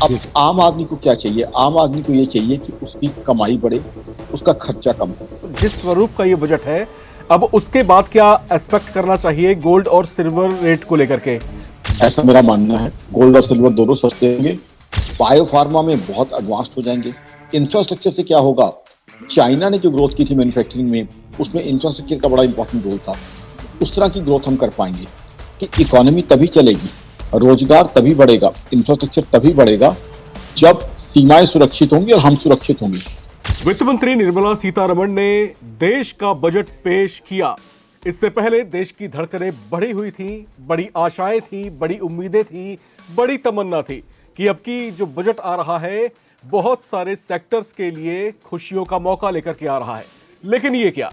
अब आम आदमी को क्या चाहिए? आम आदमी को ये चाहिए कि उसकी कमाई बढ़े, उसका खर्चा कम हो। जिस स्वरूप का ये बजट है, अब उसके बाद क्या एक्सपेक्ट करना चाहिए गोल्ड और सिल्वर रेट को लेकर के? ऐसा मेरा मानना है। गोल्ड और सिल्वर दोनों सस्ते होंगे, बायो फार्मा में बहुत एडवांस्ड हो जाएंगे। इंफ्रास्ट्रक्चर से क्या होगा? चाइना ने जो ग्रोथ की थी मैन्युफैक्चरिंग में, उसमें इंफ्रास्ट्रक्चर का बड़ा इंपॉर्टेंट रोल था। उस तरह की ग्रोथ हम कर पाएंगे कि इकोनॉमी तभी चलेगी, रोजगार तभी बढ़ेगा, इंफ्रास्ट्रक्चर तभी बढ़ेगा जब सीमाएं सुरक्षित होंगी और हम सुरक्षित होंगे। वित्त मंत्री निर्मला सीतारमण ने देश का बजट पेश किया। इससे पहले देश की धड़कनें बढ़ी हुई थी, बड़ी आशाएं थी, बड़ी उम्मीदें थी, बड़ी तमन्ना थी कि अब की जो बजट आ रहा है बहुत सारे सेक्टर्स के लिए खुशियों का मौका लेकर के आ रहा है। लेकिन ये क्या,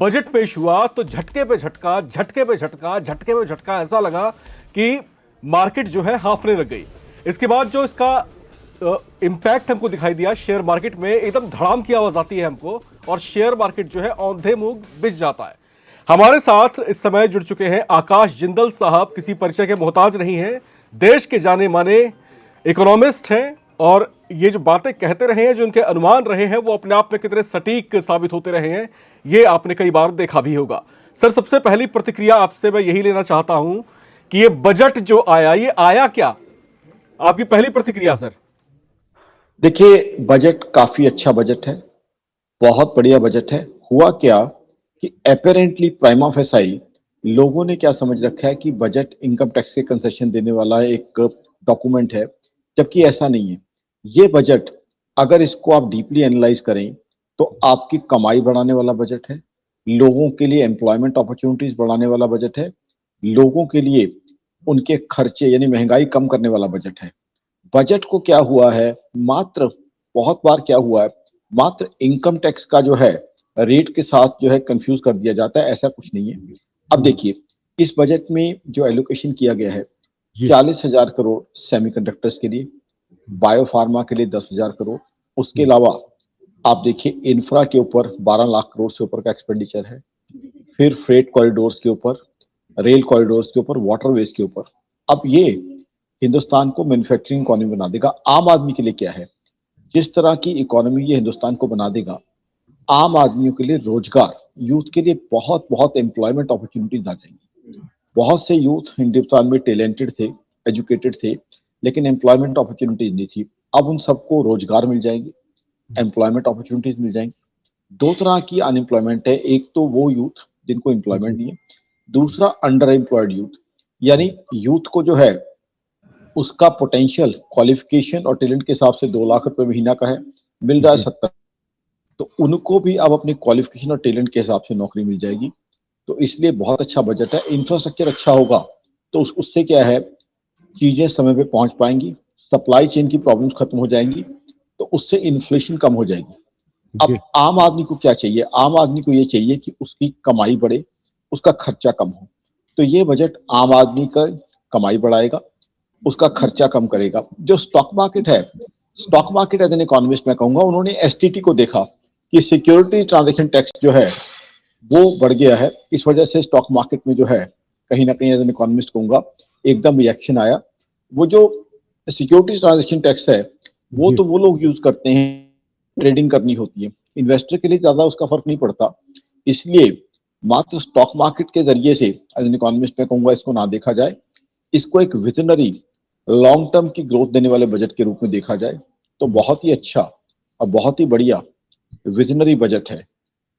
बजट पेश हुआ तो झटके पे झटका, झटके पे झटका, झटके पे झटका, ऐसा लगा कि मार्केट जो है हाफने लग गई। इसके बाद जो इसका इंपैक्ट हमको दिखाई दिया शेयर मार्केट में, एकदम धड़ाम की आवाज आती है हमको और शेयर मार्केट जो है औंधे मुंह बिछ जाता है। हमारे साथ इस समय जुड़ चुके हैं आकाश जिंदल साहब, किसी परिचय के मोहताज नहीं है, देश के जाने माने इकोनॉमिस्ट हैं और ये जो बातें कहते रहे हैं, जो उनके अनुमान रहे हैं, वो अपने आप में कितने सटीक साबित होते रहे हैं, ये आपने कई बार देखा भी होगा। सर, सबसे पहली प्रतिक्रिया आपसे मैं यही लेना चाहता हूं कि ये बजट जो आया, ये आया क्या? आपकी पहली प्रतिक्रिया सर। देखिए, बजट काफी अच्छा बजट है, बहुत बढ़िया बजट है। हुआ क्या कि अपेरेंटली प्राइमा फेसाई लोगों ने क्या समझ रखा है कि बजट इनकम टैक्स के कंसेशन देने वाला एक डॉक्यूमेंट है, जबकि ऐसा नहीं है। ये बजट, अगर इसको आप डीपली एनालाइज करें, तो आपकी कमाई बढ़ाने वाला बजट है, लोगों के लिए एम्प्लॉयमेंट अपॉर्चुनिटीज बढ़ाने वाला बजट है, लोगों के लिए उनके खर्चे यानी महंगाई कम करने वाला बजट है। बजट को क्या हुआ है, मात्र बहुत बार क्या हुआ है, मात्र इनकम टैक्स का जो है रेट के साथ जो है कंफ्यूज कर दिया जाता है। ऐसा कुछ नहीं है। अब देखिए, इस बजट में जो एलोकेशन किया गया है, 40,000 करोड़ सेमीकंडक्टर्स के लिए, बायो फार्मा के लिए 10,000 करोड़। उसके अलावा आप देखिए, इंफ्रा के ऊपर 12 लाख करोड़ से ऊपर का एक्सपेंडिचर है। फिर फ्रेट कॉरिडोर्स के ऊपर, रेल कॉरिडोर्स के ऊपर, वाटरवेज के ऊपर। अब ये हिंदुस्तान को मैन्युफैक्चरिंग इकोनॉमी बना देगा। आम आदमी के लिए क्या है, जिस तरह की इकोनॉमी ये हिंदुस्तान को बना देगा, आम आदमियों के लिए रोजगार, यूथ के लिए बहुत बहुत एम्प्लॉयमेंट अपॉर्चुनिटीज आ जाएंगी। बहुत से यूथ हिंदुस्तान में टैलेंटेड थे, एजुकेटेड थे, लेकिन एम्प्लॉयमेंट अपॉर्चुनिटीज नहीं थी। अब उन सबको रोजगार मिल जाएंगे, एम्प्लॉयमेंट अपॉर्चुनिटीज मिल जाएंगी। दो तरह की अनएम्प्लॉयमेंट है, एक तो वो यूथ जिनको एम्प्लॉयमेंट नहीं है, दूसरा अंडर एम्प्लॉयड यूथ। यानी यूथ को जो है उसका पोटेंशियल क्वालिफिकेशन और टैलेंट के हिसाब से 2 लाख रुपए महीना का है, मिल रहा है 70। तो उनको भी अब अपने क्वालिफिकेशन और टैलेंट के हिसाब से नौकरी मिल जाएगी। तो इसलिए बहुत अच्छा बजट है। इंफ्रास्ट्रक्चर अच्छा होगा तो उससे क्या है, चीजें समय पे पहुंच पाएंगी, सप्लाई चेन की प्रॉब्लम्स खत्म हो जाएंगी, तो उससे इन्फ्लेशन कम हो जाएगी। अब आम आदमी को क्या चाहिए? आम आदमी को ये चाहिए कि उसकी कमाई बढ़े, उसका खर्चा कम हो। तो ये बजट आम आदमी का कमाई बढ़ाएगा, उसका खर्चा कम करेगा। जो स्टॉक मार्केट है, stock market as an economist मैं कहूंगा, उन्होंने एसटीटी को देखा कि सिक्योरिटी ट्रांजैक्शन टैक्स जो है वो बढ़ गया है। इस वजह से स्टॉक मार्केट में जो है कहीं ना कहीं एज एन इकोनॉमिस्ट कहूंगा एकदम रिएक्शन आया। वो जो सिक्योरिटी ट्रांजैक्शन टैक्स है, वो तो वो लोग यूज करते हैं, ट्रेडिंग करनी होती है, इन्वेस्टर के लिए ज्यादा उसका फर्क नहीं पड़ता। इसलिए मात्र स्टॉक मार्केट के जरिए से एज एन इकोनॉमिस्ट मैं कहूंगा इसको ना देखा जाए, इसको एक विजनरी लॉन्ग टर्म की ग्रोथ देने वाले बजट के रूप में देखा जाए, तो बहुत ही अच्छा और बहुत ही बढ़िया विजनरी बजट है।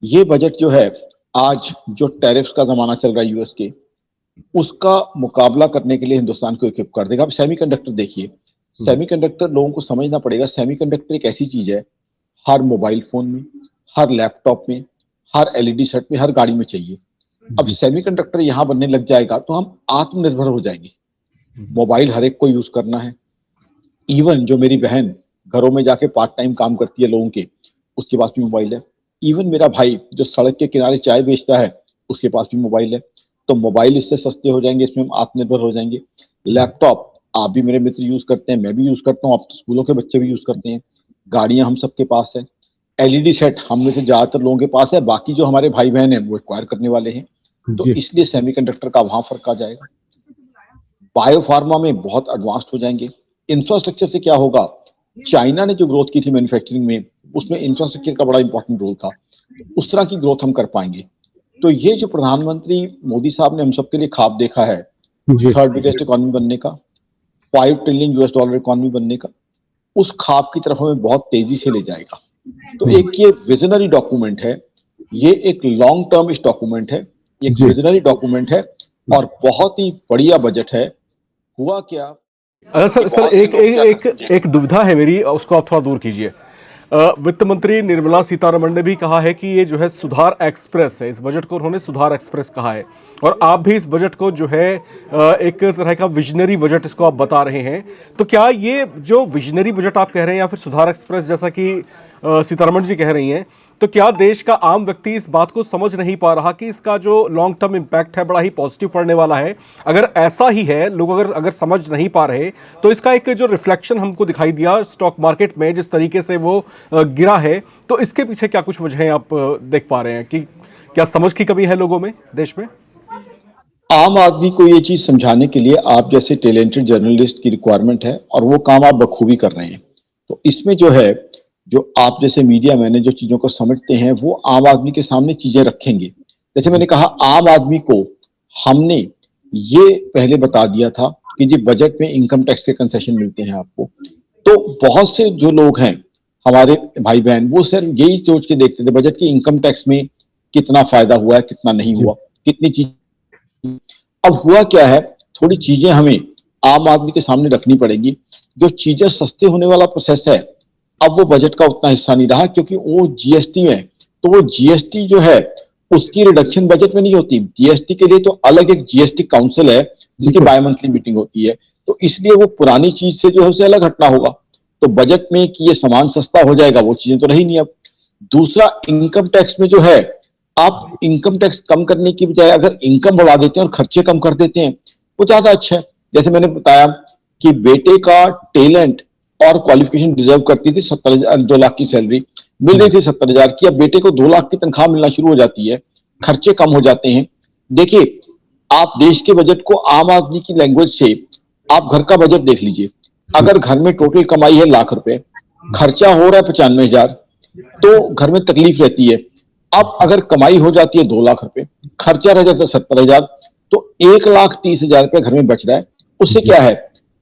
ये बजट जो है, आज जो टैरिफ्स का जमाना चल रहा है यूएस के, उसका मुकाबला करने के लिए हिंदुस्तान को इक्विप कर देगा। अब सेमीकंडक्टर देखिए, सेमीकंडक्टर लोगों को समझना पड़ेगा। सेमीकंडक्टर एक ऐसी चीज है, हर मोबाइल फोन में, हर लैपटॉप में, हर एलईडी सेट में, हर गाड़ी में चाहिए। अब सेमीकंडक्टर यहां बनने लग जाएगा तो हम आत्मनिर्भर हो जाएंगे। मोबाइल हर एक को यूज करना है। इवन जो मेरी बहन घरों में जाके पार्ट टाइम काम करती है लोगों के, उसके पास भी मोबाइल है। इवन मेरा भाई जो सड़क के किनारे चाय बेचता है, उसके पास भी मोबाइल है। तो मोबाइल इससे सस्ते हो जाएंगे, इसमें हम आत्मनिर्भर हो जाएंगे। लैपटॉप आप भी मेरे मित्र यूज करते हैं, मैं भी यूज करता हूँ, आप तो स्कूलों के बच्चे भी यूज करते हैं। गाड़ियां हम सबके पास है। एलईडी सेट हम में से ज्यादातर लोगों के पास है, बाकी जो हमारे भाई बहन हैं वो एक्वायर करने वाले हैं। तो जी इसलिए सेमीकंडक्टर का वहां फर्क आ जाएगा। बायोफार्मा में बहुत एडवांस्ड हो जाएंगे। इंफ्रास्ट्रक्चर से क्या होगा, चाइना ने जो ग्रोथ की थी मैन्युफैक्चरिंग में, उसमें इंफ्रास्ट्रक्चर का बड़ा इंपॉर्टेंट रोल था। उस तरह की ग्रोथ हम कर पाएंगे। तो ये जो प्रधानमंत्री मोदी साहब ने हम सबके लिए ख्वाब देखा है, जी थर्ड बिगेस्ट इकोनॉमी बनने का, $5 ट्रिलियन इकोनॉमी बनने का, उस ख्वाब की तरफ हमें बहुत तेजी से ले जाएगा। तो एक ये विजनरी डॉक्यूमेंट है, ये एक लॉन्ग टर्म डॉक्यूमेंट है, ये एक जी विजनरी डॉक्यूमेंट है और बहुत ही बढ़िया बजट है। हुआ क्या कि सर बहुत से एक लोग क्या एक करते एक एक दुविधा है मेरी, उसको आप थोड़ा दूर कीजिए। वित्त मंत्री निर्मला सीतारमण ने भी कहा है कि ये जो है सुधार एक्सप्रेस है, इस बजट को उन्होंने सुधार एक्सप्रेस कहा है, और आप भी इस बजट को जो है एक तरह का विजनरी बजट इसको आप बता रहे हैं। तो क्या ये जो विजनरी बजट आप कह रहे हैं या फिर सुधार एक्सप्रेस जैसा कि सीतारमण जी कह रही हैं, तो क्या देश का आम व्यक्ति इस बात को समझ नहीं पा रहा कि इसका जो लॉन्ग टर्म इम्पैक्ट है बड़ा ही पॉजिटिव पड़ने वाला है? अगर ऐसा ही है, लोग अगर अगर समझ नहीं पा रहे, तो इसका एक जो रिफ्लेक्शन हमको दिखाई दिया स्टॉक मार्केट में, जिस तरीके से वो गिरा है, तो इसके पीछे क्या कुछ वजह आप देख पा रहे हैं कि क्या समझ की कमी है लोगों में, देश में? आम आदमी को ये चीज समझाने के लिए आप जैसे टैलेंटेड जर्नलिस्ट की रिक्वायरमेंट है और वो काम आप बखूबी कर रहे हैं। तो इसमें जो है, जो आप जैसे मीडिया मैन जो चीजों को समझते हैं, वो आम आदमी के सामने चीजें रखेंगे। जैसे मैंने कहा, आम आदमी को हमने ये पहले बता दिया था कि जी बजट में इनकम टैक्स के कंसेशन मिलते हैं आपको। तो बहुत से जो लोग हैं हमारे भाई बहन, वो सिर्फ यही सोच के देखते थे बजट की इनकम टैक्स में कितना फायदा हुआ है, कितना नहीं जी हुआ, कितनी चीज। अब हुआ क्या है, थोड़ी चीजें हमें आम आदमी के सामने रखनी पड़ेगी। जो चीजें सस्ते होने वाला प्रोसेस है, अब वो बजट का उतना हिस्सा नहीं रहा, क्योंकि वो जीएसटी में। तो वो जीएसटी जो है, उसकी रिडक्शन बजट में नहीं होती। जीएसटी के लिए तो अलग एक जीएसटी काउंसिल है, जिसकी बाय मंथली मीटिंग होती है। तो इसलिए वो पुरानी चीज से जो है उसे अलग हटना होगा। तो बजट में कि ये सामान सस्ता हो जाएगा, वो चीजें तो रही नहीं। अब दूसरा, इनकम टैक्स में जो है, आप इनकम टैक्स कम करने की बजाय अगर इनकम बढ़ा देते हैं और खर्चे कम कर देते हैं, वो ज्यादा अच्छा है। जैसे मैंने बताया कि बेटे का टैलेंट और क्वालिफिकेशन डिजर्व करती थी 70,000, 2 लाख की सैलरी मिल रही थी 70,000 की, अब बेटे को 2 लाख की तनख्वाह मिलना शुरू हो जाती है, खर्चे कम हो जाते हैं। देखिए, आप देश के बजट को आम आदमी की लैंग्वेज से आप घर का बजट देख लीजिए। अगर घर में टोटल कमाई है ₹1,00,000, खर्चा हो रहा है 95,000, तो घर में तकलीफ रहती है। अब अगर कमाई हो जाती है ₹2,00,000, खर्चा रह जाता है 70,000, तो ₹1,30,000 घर में बच रहा है। उससे क्या है,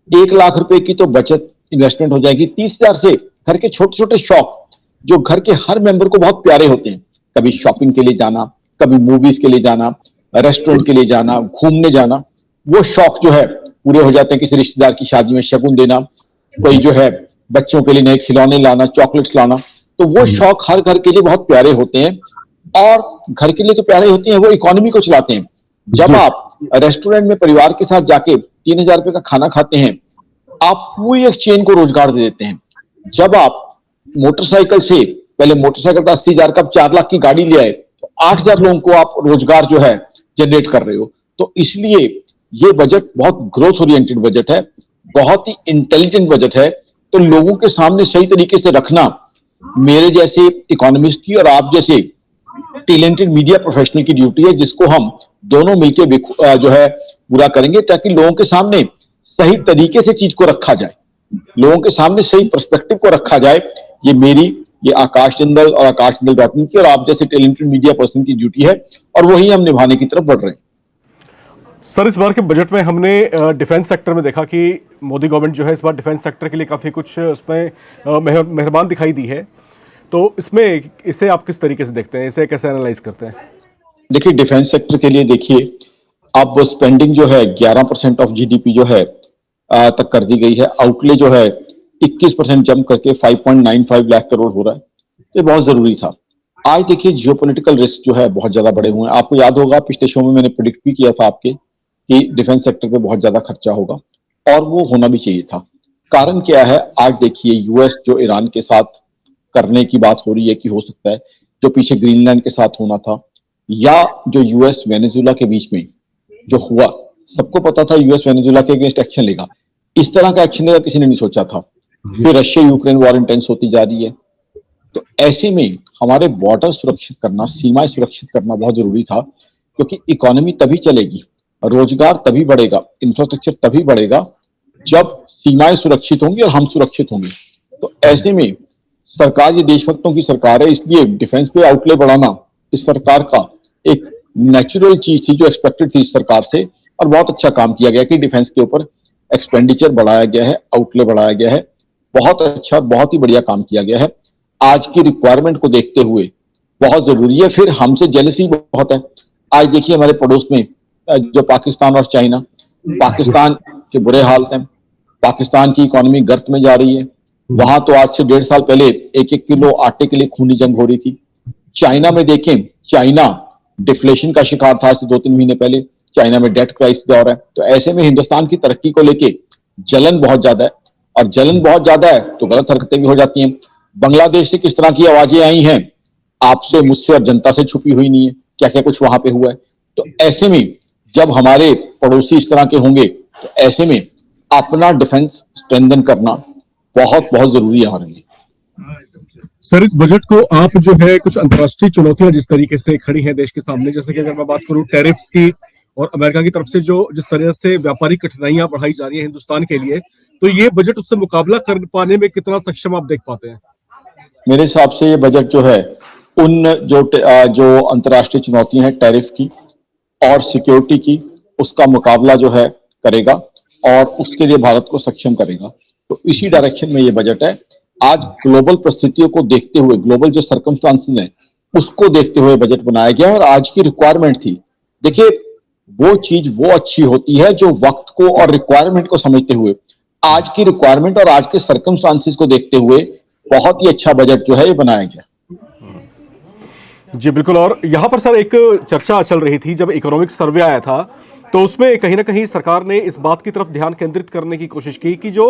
₹1,00,000 की तो बचत इन्वेस्टमेंट हो जाएगी। 30,000 से घर के छोटे छोटे शौक, जो घर के हर मेंबर को बहुत प्यारे होते हैं, कभी शॉपिंग के लिए जाना, कभी मूवीज के लिए जाना, रेस्टोरेंट के लिए जाना, घूमने जाना, वो शौक जो है पूरे हो जाते हैं। किसी रिश्तेदार की शादी में शगुन देना, कोई जो है बच्चों के लिए नए खिलौने लाना, चॉकलेट्स लाना, तो वो शौक हर घर के लिए बहुत प्यारे होते हैं। और घर के लिए तो प्यारे होते हैं, वो इकोनॉमी को चलाते हैं। जब आप रेस्टोरेंट में परिवार के साथ जाके ₹3,000 का खाना खाते हैं, आप पूरी एक चेन को रोजगार दे देते हैं। जब आप मोटरसाइकिल से, पहले मोटरसाइकिल था 80,000 का, अब 4 लाख की गाड़ी ले आए, तो 8,000 लोगों को आप रोजगार जो है जनरेट कर रहे हो। तो इसलिए ये बजट बहुत ग्रोथ ओरिएंटेड बजट है, बहुत ही इंटेलिजेंट बजट है। तो लोगों के सामने सही तरीके से रखना मेरे जैसे इकोनॉमिस्ट की और आप जैसे टैलेंटेड मीडिया प्रोफेशनल की ड्यूटी है, जिसको हम दोनों मिलकर जो है पूरा करेंगे, ताकि लोगों के सामने सही तरीके से चीज को रखा जाए, लोगों के सामने सही पर्सपेक्टिव को रखा जाए। ये मेरी, ये आकाश जिंदल और आकाश जिंदल डॉट की और आप जैसे टैलेंटेड मीडिया पर्सन की ड्यूटी है, और वही हम निभाने की तरफ बढ़ रहे हैं। सर, इस बार के बजट में हमने डिफेंस सेक्टर में देखा कि मोदी गवर्नमेंट जो है इस बार डिफेंस सेक्टर के लिए काफ़ी कुछ उसमें मेहरबान दिखाई दी है। तो इसमें इसे आप किस तरीके से देखते हैं, इसे कैसे एनालाइज करते हैं? देखिए, डिफेंस सेक्टर के लिए देखिए, अब स्पेंडिंग जो है 11% ऑफ जीडीपी जो है तक कर दी गई है। आउटले जो है 21% जंप करके 5.95 लाख करोड़ हो रहा है। ये बहुत जरूरी था। आज देखिए, जियोपॉलिटिकल रिस्क जो है बहुत ज्यादा बढ़े हुए हैं। आपको याद होगा, पिछले शो में मैंने प्रिडिक्ट भी किया था आपके कि डिफेंस सेक्टर पे बहुत ज्यादा खर्चा होगा, और वो होना भी चाहिए था। कारण क्या है, आज देखिए यूएस जो ईरान के साथ करने की बात हो रही है कि हो सकता है जो पीछे ग्रीनलैंड के साथ होना था, या जो यूएस वेनेजुला के बीच में जो हुआ, सबको पता था यूएस वेनेजुला के अगेंस्ट एक्शन लेगा। इस तरह का एक्शन लेगा किसी ने नहीं सोचा था। फिर रशिया यूक्रेन वॉर इंटेंस होती जा रही है। तो ऐसे में हमारे बॉर्डर सुरक्षित करना, सीमाएं सुरक्षित करना बहुत जरूरी था, क्योंकि इकोनॉमी तभी चलेगी, रोजगार तभी बढ़ेगा, इंफ्रास्ट्रक्चर तभी बढ़ेगा जब सीमाएं सुरक्षित होंगी और हम सुरक्षित होंगे। तो ऐसे में सरकार, ये देशभक्तों की सरकार है, इसलिए डिफेंस पे आउटले बढ़ाना इस सरकार का एक नेचुरल चीज थी जो एक्सपेक्टेड थी इस सरकार से, और बहुत अच्छा काम किया गया कि डिफेंस के ऊपर एक्सपेंडिचर बढ़ाया गया है, आउटले बढ़ाया गया है। बहुत अच्छा, बहुत ही बढ़िया काम किया गया है। आज की रिक्वायरमेंट को देखते हुए बहुत जरूरी है। फिर हमसे जेलसी बहुत है। आज देखिए हमारे पड़ोस में जो पाकिस्तान और चाइना, पाकिस्तान के बुरे हाल हैं, पाकिस्तान की इकोनॉमी गर्त में जा रही है। वहां तो आज से 1.5 साल पहले 1-1 किलो आटे के लिए खूनी जंग हो रही थी। चाइना में देखें, चाइना डिफ्लेशन का शिकार था आज से 2-3 महीने पहले। चाइना में डेट क्राइसिस दौर है। तो ऐसे में हिंदुस्तान की तरक्की को लेके जलन बहुत ज्यादा है, और जलन बहुत ज्यादा है तो गलत हरकतें भी हो जाती हैं। बांग्लादेश से किस तरह की आवाजें आई हैं, आपसे, मुझसे और जनता से छुपी हुई नहीं है, क्या क्या कुछ वहां पे हुआ है। तो ऐसे में जब हमारे पड़ोसी इस तरह के होंगे, तो ऐसे में अपना डिफेंस स्ट्रेंथन करना बहुत बहुत जरूरी है हमारे लिए। सर, इस बजट को आप जो है, कुछ अंतर्राष्ट्रीय चुनौतियां जिस तरीके से खड़ी हैं देश के सामने, जैसे कि अगर मैं बात करूं टैरिफ्स की और अमेरिका की तरफ से जो जिस तरह से व्यापारिक कठिनाइयां बढ़ाई जा रही हैं हिंदुस्तान के लिए, तो ये बजट उससे मुकाबला कर पाने में कितना सक्षम आप देख पाते हैं? मेरे हिसाब से ये बजट जो है उन जो अंतर्राष्ट्रीय चुनौतियां हैं टैरिफ की और सिक्योरिटी की, उसका मुकाबला जो है करेगा, और उसके लिए भारत को सक्षम करेगा। तो इसी डायरेक्शन में ये बजट है। आज ग्लोबल परिस्थितियों को देखते हुए, ग्लोबल जो सर्कमस्टांसेस हैं उसको देखते हुए बजट बनाया गया, और आज की रिक्वायरमेंट थी। देखिए, वो चीज वो अच्छी होती है जो वक्त को और रिक्वायरमेंट को समझते हुए, आज की रिक्वायरमेंट और आज के सर्कमस्टांसेस को देखते हुए बहुत ही अच्छा बजट जो है ये बनाया गया। जी बिल्कुल। और यहां पर सर एक चर्चा चल रही थी, जब इकोनॉमिक सर्वे आया था तो उसमें कहीं ना कहीं सरकार ने इस बात की तरफ ध्यान केंद्रित करने की कोशिश की कि जो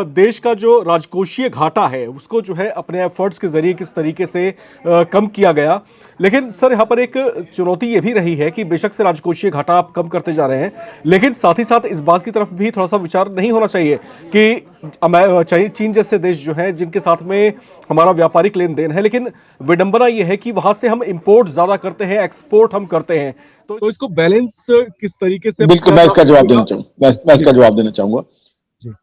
देश का जो राजकोषीय घाटा है उसको जो है अपने एफर्ट्स के जरिए किस तरीके से कम किया गया। लेकिन सर यहाँ पर एक चुनौती ये भी रही है कि बेशक से राजकोषीय घाटा आप कम करते जा रहे हैं, लेकिन साथ ही साथ इस बात की तरफ भी थोड़ा सा विचार नहीं होना चाहिए कि चीन जैसे देश जो हैं जिनके साथ में हमारा व्यापारिक लेन देन है, लेकिन विडंबना यह है कि वहां से हम इंपोर्ट ज्यादा करते हैं, एक्सपोर्ट हम करते हैं। तो इसको बैलेंस किस तरीके से? बिल्कुल, मैं इसका जवाब देना चाहूंगा। मैं इसका जवाब देना चाहूंगा।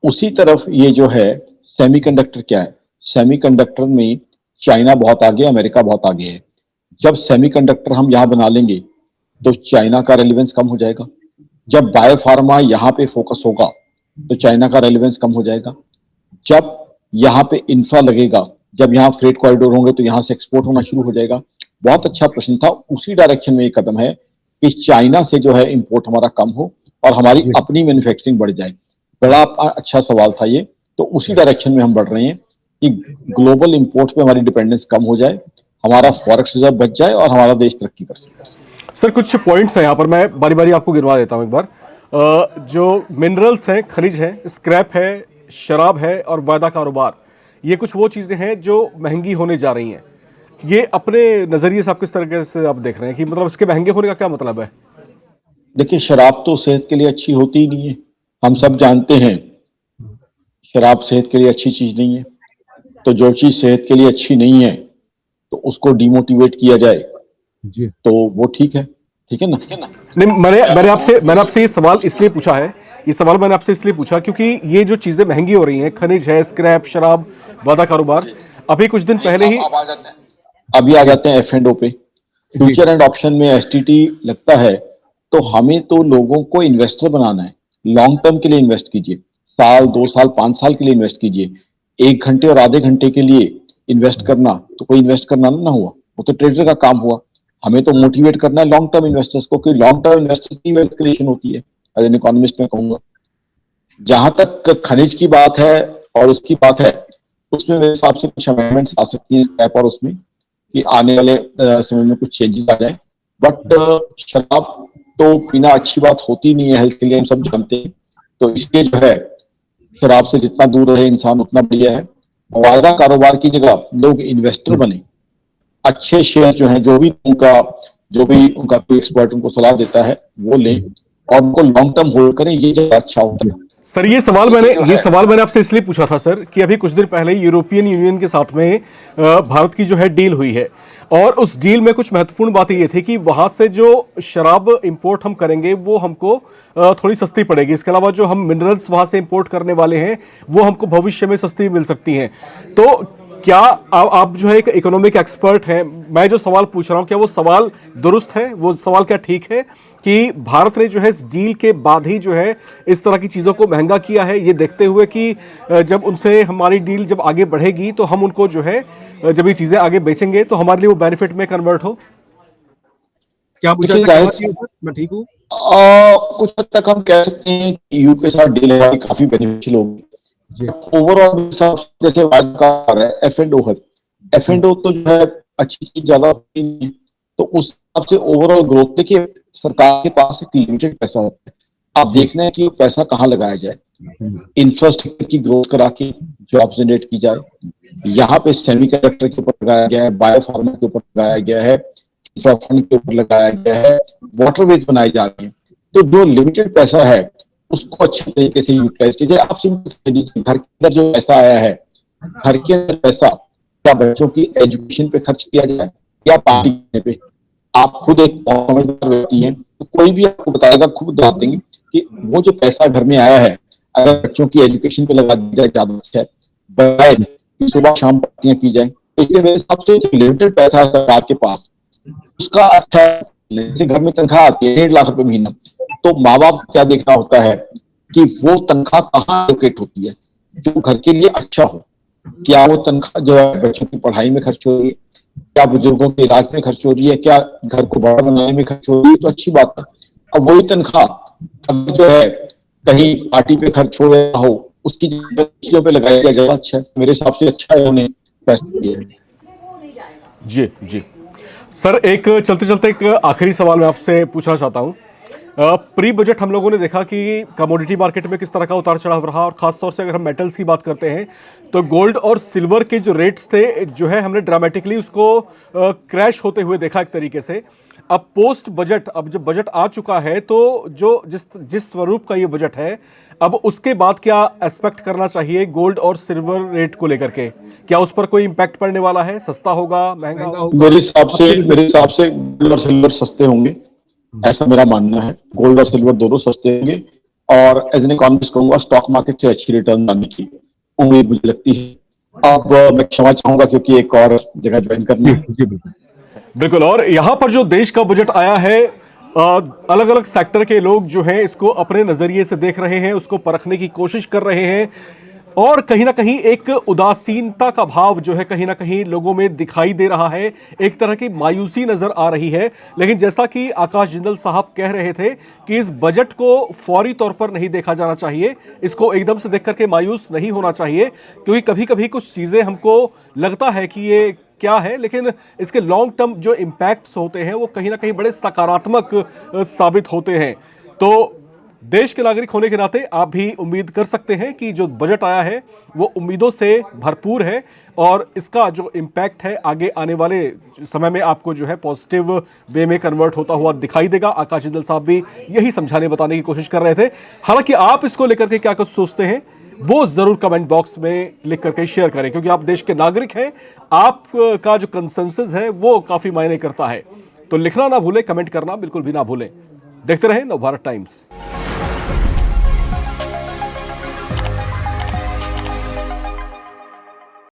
उसी तरफ ये जो है सेमीकंडक्टर, क्या है, सेमीकंडक्टर में चाइना बहुत आगे, अमेरिका बहुत आगे है। जब सेमीकंडक्टर हम यहां बना लेंगे तो चाइना का रेलेवेंस कम हो जाएगा। जब बायोफार्मा यहां पे फोकस होगा तो चाइना का रेलेवेंस कम हो जाएगा। जब यहां पे इंफ्रा लगेगा, जब यहां फ्रेट कॉरिडोर होंगे तो यहां से एक्सपोर्ट होना शुरू हो जाएगा। बहुत अच्छा प्रश्न था। उसी डायरेक्शन में एक कदम है कि चाइना से जो है इंपोर्ट हमारा कम हो और हमारी अपनी मैन्युफैक्चरिंग बढ़ जाए। बड़ा अच्छा सवाल था ये। तो उसी डायरेक्शन में हम बढ़ रहे हैं कि ग्लोबल इंपोर्ट पे हमारी डिपेंडेंस कम हो जाए, हमारा फॉरेक्स रिजर्व बच जाए और हमारा देश तरक्की कर सके। सर कुछ पॉइंट्स हैं यहाँ पर, मैं बारी बारी आपको गिनवा देता हूँ एक बार। जो मिनरल्स हैं, खनिज है, स्क्रैप है, शराब है और वायदा कारोबार, ये कुछ वो चीजें हैं जो महंगी होने जा रही हैं। ये अपने नजरिए से आप किस तरीके से आप देख रहे हैं कि मतलब इसके महंगे होने का क्या मतलब है? देखिए, शराब तो सेहत के लिए अच्छी होती ही नहीं है, हम सब जानते हैं। शराब सेहत के लिए अच्छी चीज नहीं है। तो जो चीज सेहत के लिए अच्छी नहीं है तो उसको डिमोटिवेट किया जाए जी, तो वो ठीक है ना? नहीं, मैंने आपसे ये सवाल इसलिए पूछा है, ये सवाल मैंने आपसे इसलिए पूछा क्योंकि ये जो चीजें महंगी हो रही हैं, खनिज है, स्क्रैप, शराब, वादा कारोबार, अभी कुछ दिन पहले ही अभी आ जाते हैं F&O पे। फ्यूचर एंड ऑप्शन में STT लगता है। तो हमें तो लोगों को इन्वेस्टर बनाना है। लॉन्ग टर्म के लिए इन्वेस्ट कीजिए, साल, 2 साल, 5 साल के लिए इन्वेस्ट कीजिए। 1 घंटे और आधे घंटे के लिए इन्वेस्ट करना तो कोई इन्वेस्ट करना ना हुआ, वो तो ट्रेडर का काम हुआ। हमें तो मोटिवेट करना है लॉन्ग टर्म इन्वेस्टर्स को, कि लॉन्ग टर्म इन्वेस्टर्स की वेल्थ क्रिएशन होती है। एज एन इकोनॉमिस्ट मैं कहूंगा। जहां तक खनिज की बात है और उसकी बात है, उसमें मेरे हिसाब से कुछ अमेंडमेंट्स आ सकती हैं स्क्रैप और उसमें, कि आने वाले समय में कुछ चेंजेस आ जाए। बट शराब तो पीना अच्छी बात होती नहीं है हेल्थ के लिए, हम सब जानते हैं। तो इसलिए जो है शराब से जितना दूर रहे इंसान उतना बढ़िया है। वायदा कारोबार की जगह लोग इन्वेस्टर बने, अच्छे शेयर जो है, जो भी उनका कोई एक्सपर्ट उनको सलाह देता है वो लें और उनको लॉन्ग टर्म होल्ड करें, ये ज्यादा अच्छा होता है। सर ये सवाल मैंने आपसे इसलिए पूछा था सर कि अभी कुछ दिन पहले यूरोपियन यूनियन के साथ में भारत की जो है डील हुई है। और उस डील में कुछ महत्वपूर्ण बात ये थी कि वहां से जो शराब इंपोर्ट हम करेंगे वो हमको थोड़ी सस्ती पड़ेगी। इसके अलावा जो हम मिनरल्स वहां से इंपोर्ट करने वाले हैं वो हमको भविष्य में सस्ती मिल सकती हैं। तो क्या आप जो है एक इकोनॉमिक एक्सपर्ट हैं, मैं जो सवाल पूछ रहा हूं क्या वो सवाल दुरुस्त है, वो सवाल क्या ठीक है कि भारत ने जो है इस डील के बाद ही जो है इस तरह की चीजों को महंगा किया है, ये देखते हुए कि जब उनसे हमारी डील जब आगे बढ़ेगी तो हम उनको जो है जब ये चीजें आगे बेचेंगे तो हमारे लिए वो बेनिफिट में कन्वर्ट हो? क्या मुझे देखिए, ऐसा कहना जाहिर चाहिए सर? मैं ठीक हूँ। कुछ हद तक हम कह सकते हैं कि यू के साथ डील हमारी काफी बेनिफिशियल होगी। जी। ओवरऑल जैसे बात कर रहा है F&O है, F&O तो जो है अच्छी चीज ज्यादा होती नहीं है। तो उस हिसाब से ओवरऑल ग्रोथ, देखिए सरकार के पास एक लिमिटेड पैसा होता है, आप जी। देखना है कि वो पैसा कहाँ लगाया जाए। हम्म। इंफ्रास्ट्रक्चर की ग्रोथ करा के जॉब जनरेट की जाए, यहाँ पे सेमीकंडक्टर के ऊपर लगाया गया है, बायोफार्मा के ऊपर लगाया गया है, फंड के ऊपर लगाया गया है, वाटरवेज बनाए जा रहे हैं। तो जो लिमिटेड पैसा है उसको अच्छे तरीके से यूटिलाइज कीजिए। आप सिंपल समझिए, घर के अंदर जो पैसा आया है, घर के अंदर पैसा क्या बच्चों की एजुकेशन पे खर्च किया जाए या पार्टी करने पे? आप खुद एक समझदार व्यक्ति हैं, तो कोई भी आपको बताएगा, खुद बता देंगे कि वो जो पैसा घर में आया है अगर बच्चों की एजुकेशन पे लगा दिया जाए ज्यादा अच्छा है, बजाय कि सुबह शाम पार्टियां की जाए। तो इसलिए मेरे हिसाब से जो लिमिटेड पैसा है सरकार के पास उसका अच्छा है। जैसे घर में तनख्वाह आती है 1.5 लाख महीना, तो माँ बाप को क्या देखना होता है कि वो तनख्वाह कहाँ एलोकेट होती है जो घर के लिए अच्छा हो। क्या वो तनख्वाह जो है बच्चों की पढ़ाई में खर्च हो रही है, क्या बुजुर्गों के इलाज में खर्च हो रही है, क्या घर को बड़ा बनाने में खर्च हो रही है, तो अच्छी बात है। अब वही तनख्वाह अब जो है कहीं पार्टी पे खर्च हो या हो, उसकी चीजों पे लगाया जाए, ज्यादा अच्छा है। मेरे हिसाब से अच्छा है उन्हें पैसे दिए। जी जी सर, एक चलते चलते एक आखिरी सवाल मैं आपसे पूछना चाहता हूं। प्री बजट हम लोगों ने देखा कि कमोडिटी मार्केट में किस तरह का उतार चढ़ाव रहा, और खासतौर से अगर हम मेटल्स की बात करते हैं तो गोल्ड और सिल्वर के जो रेट्स थे जो है हमने ड्रामेटिकली उसको क्रैश होते हुए देखा एक तरीके से। अब पोस्ट बजट, अब जब बजट आ चुका है तो जो जिस स्वरूप का ये बजट है, अब उसके बाद क्या एस्पेक्ट करना चाहिए गोल्ड और सिल्वर रेट को लेकर के? क्या उस पर कोई इंपैक्ट पड़ने वाला है? सस्ता होगा, महंगा होगा? मेरे हिसाब से गोल्ड और सिल्वर सस्ते होंगे, ऐसा मेरा मानना है। गोल्ड और सिल्वर दोनों सस्ते होंगे और एज एन इकोनॉमिस्ट कहूंगा स्टॉक मार्केट से अच्छी रिटर्न आने की उम्मीद मुझे लगती है। अब मैं क्षमा चाहूंगा क्योंकि एक और जगह ज्वाइन करनी है। जी बिल्कुल। बिल्कुल। और यहां पर जो देश का बजट आया है, अलग अलग सेक्टर के लोग जो हैं इसको अपने नजरिए से देख रहे हैं, उसको परखने की कोशिश कर रहे हैं, और कहीं ना कहीं एक उदासीनता का भाव जो है कहीं ना कहीं लोगों में दिखाई दे रहा है, एक तरह की मायूसी नजर आ रही है। लेकिन जैसा कि आकाश जिंदल साहब कह रहे थे कि इस बजट को फौरी तौर पर नहीं देखा जाना चाहिए, इसको एकदम से देख करके मायूस नहीं होना चाहिए, क्योंकि कभी कभी कुछ चीजें हमको लगता है कि ये क्या है, लेकिन इसके लॉन्ग टर्म जो इंपैक्ट्स होते हैं वो कहीं ना कहीं बड़े सकारात्मक साबित होते हैं। तो देश के नागरिक होने के नाते आप भी उम्मीद कर सकते हैं कि जो बजट आया है वो उम्मीदों से भरपूर है, और इसका जो इंपैक्ट है आगे आने वाले समय में आपको जो है पॉजिटिव वे में कन्वर्ट होता हुआ दिखाई देगा। आकाश जिंदल साहब भी यही समझाने बताने की कोशिश कर रहे थे। हालांकि आप इसको लेकर के क्या कुछ सोचते हैं वो जरूर कमेंट बॉक्स में लिख करके शेयर करें, क्योंकि आप देश के नागरिक हैं, आपका जो कंसेंसस है वो काफी मायने करता है। तो लिखना ना भूलें, कमेंट करना बिल्कुल भी ना भूलें। देखते रहें नवभारत टाइम्स।